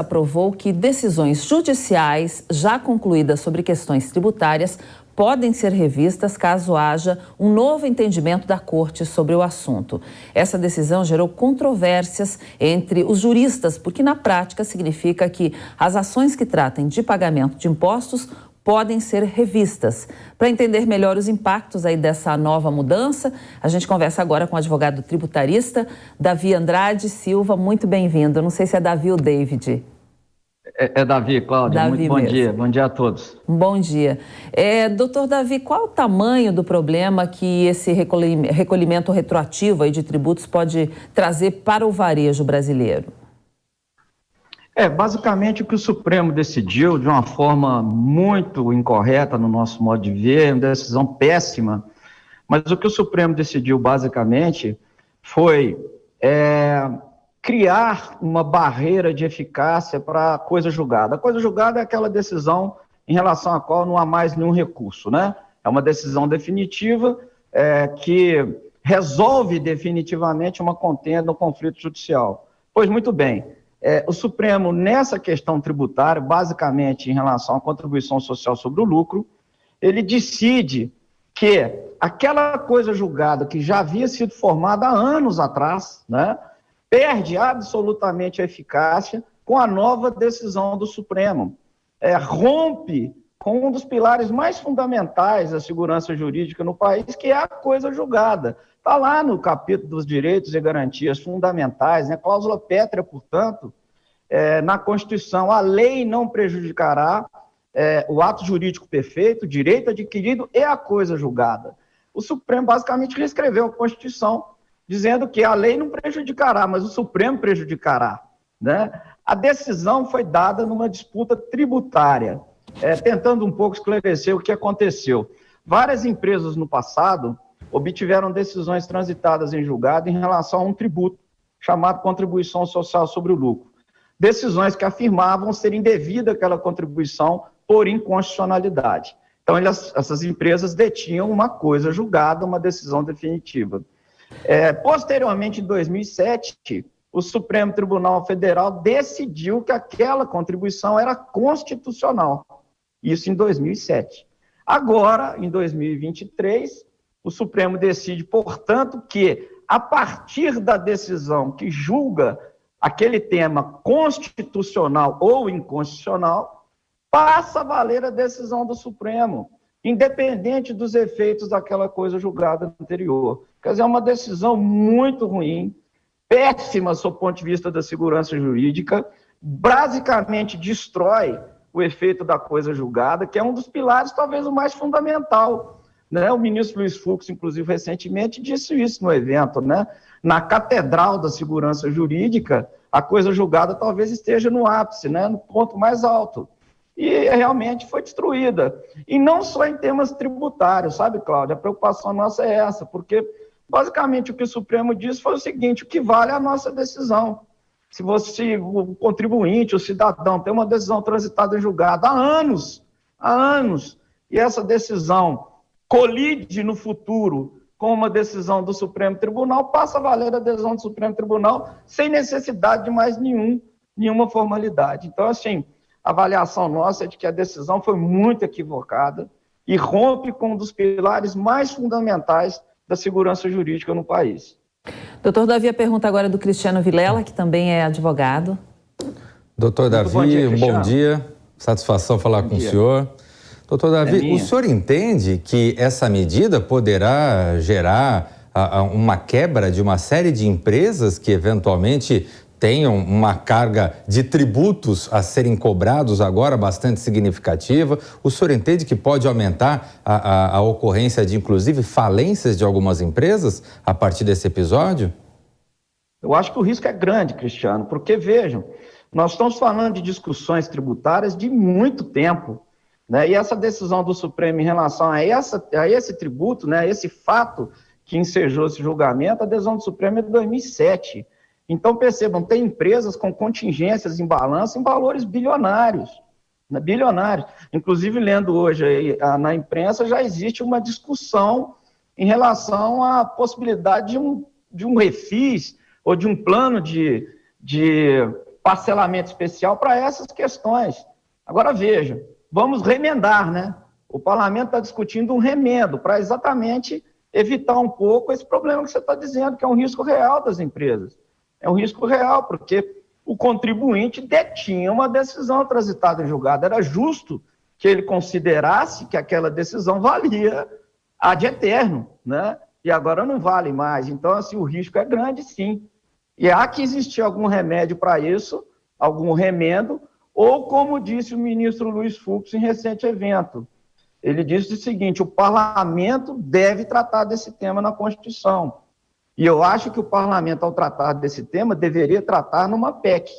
aprovou que decisões judiciais já concluídas sobre questões tributárias podem ser revistas caso haja um novo entendimento da Corte sobre o assunto. Essa decisão gerou controvérsias entre os juristas, porque na prática significa que as ações que tratem de pagamento de impostos podem ser revistas. Para entender melhor os impactos aí dessa nova mudança, a gente conversa agora com o advogado tributarista Davi Andrade Silva. Muito bem-vindo. Não sei se é Davi ou David. É Davi, Cláudia. Davi muito bom mesmo. dia. Bom dia a todos. Bom dia. Doutor Davi, qual o tamanho do problema que esse recolhimento retroativo aí de tributos pode trazer para o varejo brasileiro? Basicamente o que o Supremo decidiu de uma forma muito incorreta no nosso modo de ver, é uma decisão péssima, mas o que o Supremo decidiu basicamente foi criar uma barreira de eficácia para a coisa julgada. A coisa julgada é aquela decisão em relação à qual não há mais nenhum recurso, né? É uma decisão definitiva que resolve definitivamente uma contenda, um conflito judicial. Pois muito bem, o Supremo, nessa questão tributária, basicamente em relação à contribuição social sobre o lucro, ele decide que aquela coisa julgada que já havia sido formada há anos atrás, né, perde absolutamente a eficácia com a nova decisão do Supremo. Rompe com um dos pilares mais fundamentais da segurança jurídica no país, que é a coisa julgada. Está lá no capítulo dos direitos e garantias fundamentais, né? Cláusula pétrea, portanto, na Constituição, a lei não prejudicará o ato jurídico perfeito, o direito adquirido e a coisa julgada. O Supremo basicamente reescreveu a Constituição, dizendo que a lei não prejudicará, mas o Supremo prejudicará, né? A decisão foi dada numa disputa tributária, tentando um pouco esclarecer o que aconteceu. Várias empresas no passado obtiveram decisões transitadas em julgado em relação a um tributo chamado contribuição social sobre o lucro. Decisões que afirmavam ser indevida aquela contribuição por inconstitucionalidade. Então, essas empresas detinham uma coisa julgada, uma decisão definitiva. Posteriormente, em 2007, o Supremo Tribunal Federal decidiu que aquela contribuição era constitucional. Isso em 2007. Agora, em 2023, o Supremo decide, portanto, que, a partir da decisão que julga aquele tema constitucional ou inconstitucional, passa a valer a decisão do Supremo, independente dos efeitos daquela coisa julgada anterior. Quer dizer, é uma decisão muito ruim, péssima do ponto de vista da segurança jurídica, basicamente destrói o efeito da coisa julgada, que é um dos pilares, talvez o mais fundamental, né? O ministro Luiz Fux, inclusive, recentemente disse isso no evento, né? Na catedral da segurança jurídica, a coisa julgada talvez esteja no ápice, né? No ponto mais alto. E realmente foi destruída. E não só em temas tributários, sabe, Cláudia? A preocupação nossa é essa, porque basicamente o que o Supremo disse foi o seguinte: o que vale é a nossa decisão. Se o contribuinte, o cidadão, tem uma decisão transitada em julgado há anos, e essa decisão colide no futuro com uma decisão do Supremo Tribunal, passa a valer a decisão do Supremo Tribunal sem necessidade de mais nenhuma formalidade. Então, assim, a avaliação nossa é de que a decisão foi muito equivocada e rompe com um dos pilares mais fundamentais da segurança jurídica no país. Doutor Davi, a pergunta agora é do Cristiano Vilela, que também é advogado. Doutor Davi, bom dia. Satisfação falar com o senhor. Doutor Davi, o senhor entende que essa medida poderá gerar uma quebra de uma série de empresas que eventualmente tenham uma carga de tributos a serem cobrados agora bastante significativa? O senhor entende que pode aumentar a ocorrência de, inclusive, falências de algumas empresas a partir desse episódio? Eu acho que o risco é grande, Cristiano, porque, vejam, nós estamos falando de discussões tributárias de muito tempo, né? E essa decisão do Supremo em relação a esse tributo, né, esse fato que ensejou esse julgamento, a decisão do Supremo é de 2007. Então, percebam, tem empresas com contingências em balanço em valores bilionários, né, bilionários. Inclusive, lendo hoje aí, na imprensa, já existe uma discussão em relação à possibilidade de um refis ou de um plano de parcelamento especial para essas questões. Agora, veja, vamos remendar, né? O parlamento está discutindo um remendo para exatamente evitar um pouco esse problema que você está dizendo, que é um risco real das empresas. É um risco real, porque o contribuinte detinha uma decisão transitada em julgado. Era justo que ele considerasse que aquela decisão valia ad eterno, né? E agora não vale mais. Então, assim, o risco é grande, sim. E há que existir algum remédio para isso, algum remendo, ou como disse o ministro Luiz Fux em recente evento, ele disse o seguinte: o parlamento deve tratar desse tema na Constituição. E eu acho que o parlamento, ao tratar desse tema, deveria tratar numa PEC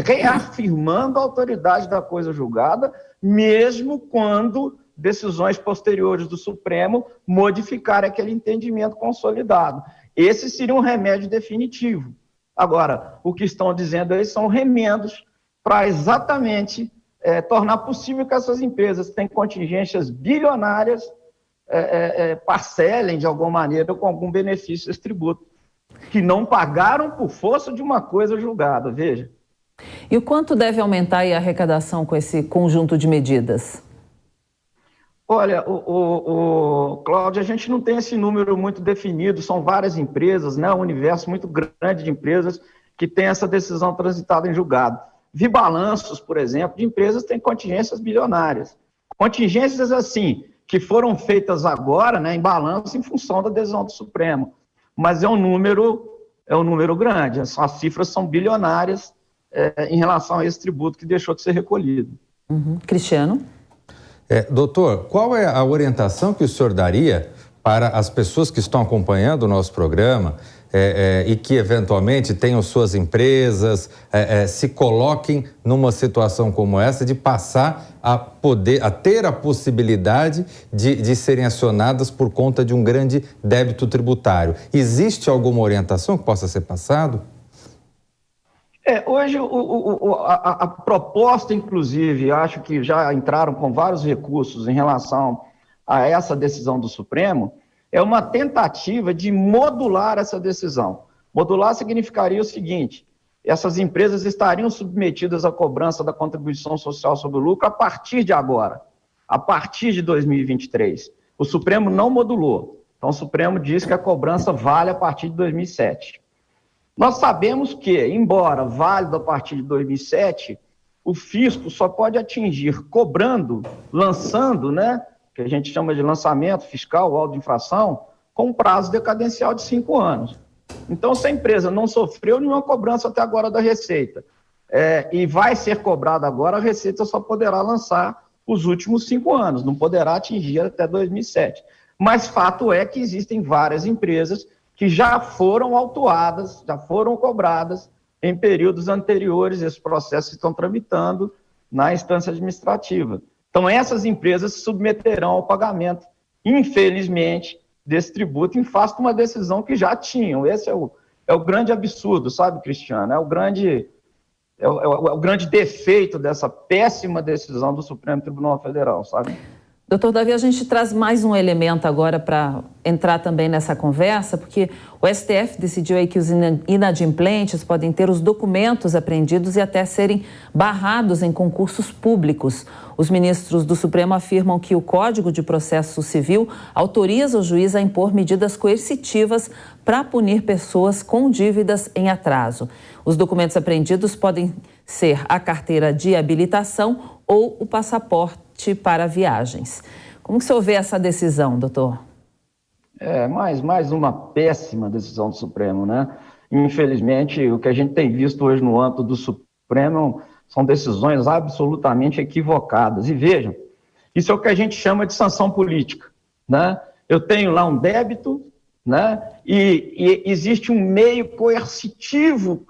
reafirmando a autoridade da coisa julgada, mesmo quando decisões posteriores do Supremo modificarem aquele entendimento consolidado. Esse seria um remédio definitivo. Agora, o que estão dizendo aí são remendos para exatamente tornar possível que essas empresas que têm contingências bilionárias parcelem de alguma maneira com algum benefício esse tributo, que não pagaram por força de uma coisa julgada, veja. E o quanto deve aumentar a arrecadação com esse conjunto de medidas? Olha, Cláudio, a gente não tem esse número muito definido, são várias empresas, né? Um universo muito grande de empresas que tem essa decisão transitada em julgado. Vi balanços, por exemplo, de empresas que têm contingências bilionárias. Contingências, assim, que foram feitas agora, né, em balanço em função da decisão do Supremo. Mas é um número grande, as cifras são bilionárias em relação a esse tributo que deixou de ser recolhido. Cristiano? Doutor, qual é a orientação que o senhor daria para as pessoas que estão acompanhando o nosso programa e que eventualmente tenham suas empresas, se coloquem numa situação como essa de passar a ter a possibilidade de serem acionadas por conta de um grande débito tributário? Existe alguma orientação que possa ser passado? Hoje a proposta, inclusive, acho que já entraram com vários recursos em relação a essa decisão do Supremo, é uma tentativa de modular essa decisão. Modular significaria o seguinte: essas empresas estariam submetidas à cobrança da contribuição social sobre o lucro a partir de agora, a partir de 2023. O Supremo não modulou, então o Supremo diz que a cobrança vale a partir de 2007. Nós sabemos que, embora válido a partir de 2007, o fisco só pode atingir cobrando, lançando, né, que a gente chama de lançamento fiscal, auto de infração, com um prazo decadencial de 5 anos. Então, se a empresa não sofreu nenhuma cobrança até agora da Receita, e vai ser cobrada agora, a Receita só poderá lançar os últimos 5 anos, não poderá atingir até 2007. Mas fato é que existem várias empresas que já foram autuadas, já foram cobradas em períodos anteriores, esses processos estão tramitando na instância administrativa. Então, essas empresas se submeterão ao pagamento, infelizmente, desse tributo em face de uma decisão que já tinham. Esse é o grande absurdo, sabe, Cristiano? É o grande defeito dessa péssima decisão do Supremo Tribunal Federal, sabe? Doutor Davi, a gente traz mais um elemento agora para entrar também nessa conversa, porque o STF decidiu aí que os inadimplentes podem ter os documentos apreendidos e até serem barrados em concursos públicos. Os ministros do Supremo afirmam que o Código de Processo Civil autoriza o juiz a impor medidas coercitivas para punir pessoas com dívidas em atraso. Os documentos apreendidos podem ser a carteira de habilitação ou o passaporte para viagens. Como que o senhor vê essa decisão, doutor? Mais uma péssima decisão do Supremo, né? Infelizmente, o que a gente tem visto hoje no âmbito do Supremo são decisões absolutamente equivocadas. E vejam, isso é o que a gente chama de sanção política, né? Eu tenho lá um débito, né? E existe um meio coercitivo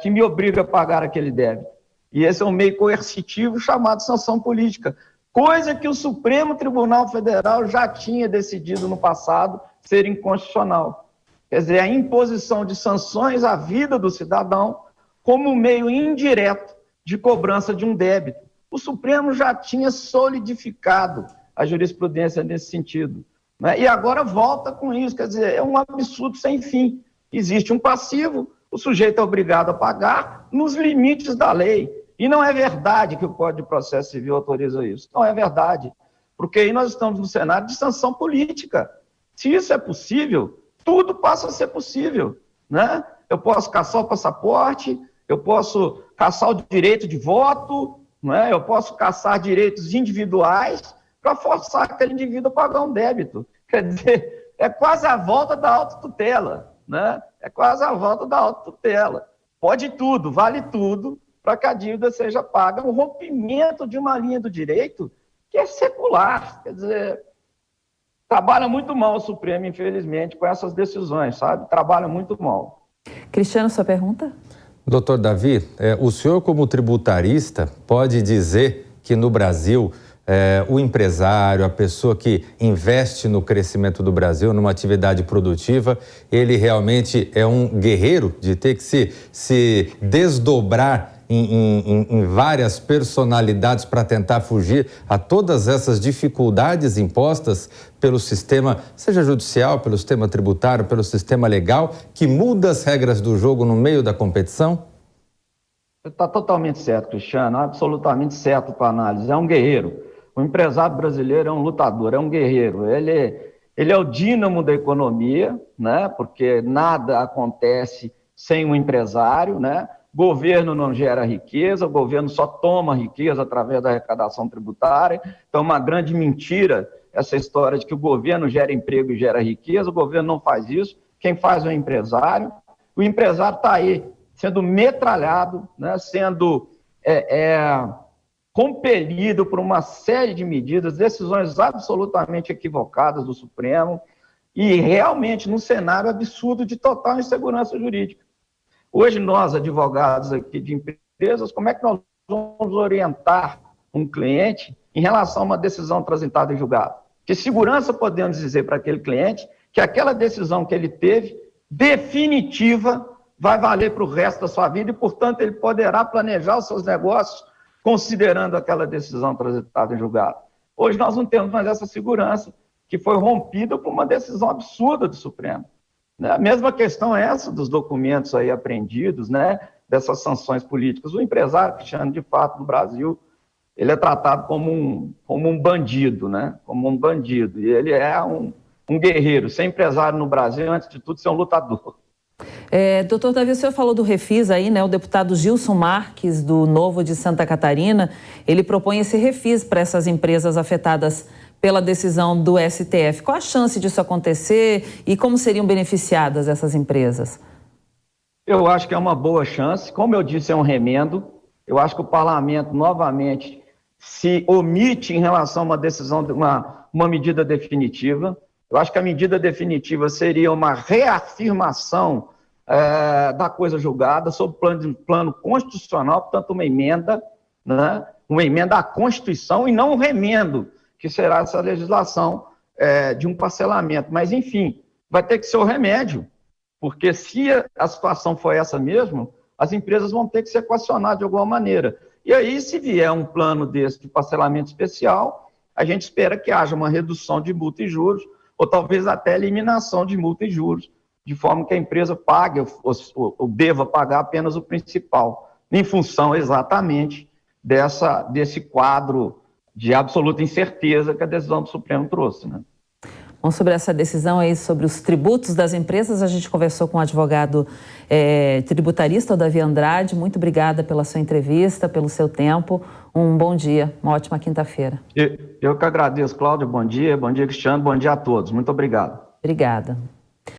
que me obriga a pagar aquele débito. E esse é um meio coercitivo chamado sanção política, coisa que o Supremo Tribunal Federal já tinha decidido no passado ser inconstitucional. Quer dizer, a imposição de sanções à vida do cidadão como meio indireto de cobrança de um débito. O Supremo já tinha solidificado a jurisprudência nesse sentido, né? E agora volta com isso, quer dizer, é um absurdo sem fim. Existe um passivo, o sujeito é obrigado a pagar nos limites da lei. E não é verdade que o Código de Processo Civil autoriza isso. Não é verdade. Porque aí nós estamos no cenário de sanção política. Se isso é possível, tudo passa a ser possível, né? Eu posso caçar o passaporte, eu posso caçar o direito de voto, né? Eu posso caçar direitos individuais para forçar aquele indivíduo a pagar um débito. Quer dizer, é quase a volta da autotutela, né? É quase a volta da autotutela. Pode tudo, vale tudo, para que a dívida seja paga. Um rompimento de uma linha do direito que é secular. Quer dizer, trabalha muito mal o Supremo, infelizmente, com essas decisões, sabe? Trabalha muito mal. Cristiano, sua pergunta? Doutor Davi, o senhor como tributarista pode dizer que no Brasil o empresário, a pessoa que investe no crescimento do Brasil, numa atividade produtiva, ele realmente é um guerreiro de ter que se desdobrar em várias personalidades para tentar fugir a todas essas dificuldades impostas pelo sistema, seja judicial, pelo sistema tributário, pelo sistema legal, que muda as regras do jogo no meio da competição? Está totalmente certo, Cristiano, absolutamente certo para a análise. É um guerreiro. O empresário brasileiro é um lutador, é um guerreiro. Ele é o dínamo da economia, né? Porque nada acontece sem um empresário, né? Governo não gera riqueza, o governo só toma riqueza através da arrecadação tributária. Então, é uma grande mentira essa história de que o governo gera emprego e gera riqueza. O governo não faz isso, quem faz é o empresário. O empresário está aí, sendo metralhado, né? Sendo compelido por uma série de medidas, decisões absolutamente equivocadas do Supremo e realmente num cenário absurdo de total insegurança jurídica. Hoje, nós, advogados aqui de empresas, como é que nós vamos orientar um cliente em relação a uma decisão transitada em julgado? Que segurança podemos dizer para aquele cliente que aquela decisão que ele teve, definitiva, vai valer para o resto da sua vida e, portanto, ele poderá planejar os seus negócios considerando aquela decisão transitada em julgado. Hoje nós não temos mais essa segurança, que foi rompida por uma decisão absurda do Supremo. A mesma questão é essa dos documentos aí apreendidos, né, dessas sanções políticas. O empresário, Cristiano, de fato, no Brasil, ele é tratado como um bandido, né, como um bandido. E ele é um guerreiro. Ser empresário no Brasil, antes de tudo, ser um lutador. Doutor Davi, o senhor falou do refis aí, né? O deputado Gilson Marques, do Novo de Santa Catarina, ele propõe esse refis para essas empresas afetadas pela decisão do STF. Qual a chance disso acontecer e como seriam beneficiadas essas empresas? Eu acho que é uma boa chance. Como eu disse, é um remendo. Eu acho que o parlamento, novamente, se omite em relação a uma decisão, uma medida definitiva. Eu acho que a medida definitiva seria uma reafirmação da coisa julgada sob plano constitucional, portanto, uma emenda, né? Uma emenda à Constituição e não um remendo, que será essa legislação de um parcelamento. Mas, enfim, vai ter que ser o remédio, porque se a situação for essa mesmo, as empresas vão ter que se equacionar de alguma maneira. E aí, se vier um plano desse de parcelamento especial, a gente espera que haja uma redução de multa e juros, ou talvez até eliminação de multa e juros, de forma que a empresa pague ou deva pagar apenas o principal, em função exatamente desse quadro de absoluta incerteza que a decisão do Supremo trouxe, né? Bom, sobre essa decisão aí, sobre os tributos das empresas, a gente conversou com o advogado tributarista, o Davi Andrade. Muito obrigada pela sua entrevista, pelo seu tempo. Um bom dia, uma ótima quinta-feira. Eu que agradeço, Cláudio. Bom dia, Cristiano. Bom dia a todos. Muito obrigado. Obrigada.